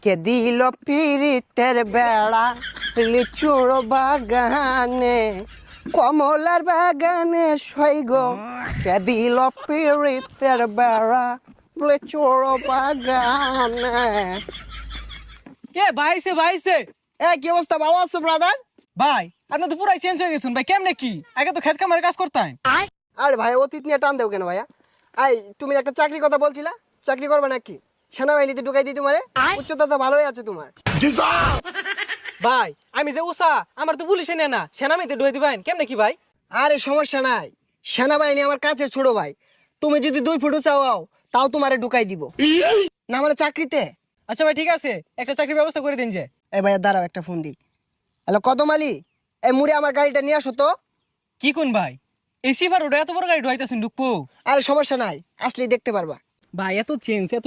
কে দিল পিরিতের বেড়া লিচুর বাগানে কমলার বাগানে সৈগ কে দিল পিরিতের বেড়া লিচুর বাগানে। কে ভাইছে ভাইছে কি অবস্থা, ভালো আছো ব্রাদার? ভাই আপনি তো পুরাই চেঞ্জ হয়ে গেছেন ভাই, কেমনে কি আগে তো খেত কামারে কাজ করতাম। আরে ভাই অতীত নিয়ে টান দেও কেন ভাইয়া? তুমি একটা চাকরির কথা বলছিলা, চাকরি করবে নাকি? সেনাবাহিনীতে ঢুকাই দিই তোমারে, উচ্চতা তো ভালোই আছে তোমার। ভাই আমি যে উষা আমার তো পুলিশে নেয় না, সেনামিতে ঢুয়ে দিবেন কেমনে কি ভাই? আরে সমস্যা নাই, সেনাবাহিনী আমার কাছে ছোট ভাই। তুমি যদি 2 ফুট চাও তাও তোমারে ঢুকাই দিব না মানে চাকরিতে। আচ্ছা ভাই ঠিক আছে, একটা চাকরির ব্যবস্থা করে দিন যে। এই ভাইয়া দাঁড়াও, একটা ফোন দিই। হ্যালো কদম আলী, এই মুড়ে আমার গাড়িটা নিয়ে আসো তো। কি কোন ভাই এসি ভার ওটা এত বড় গাড়ি ঢুয়াইতেছেন ঢুকবো? আরে সমস্যা নাই, আসলেই দেখতে পারবা। ভাই এত চেঞ্জ এত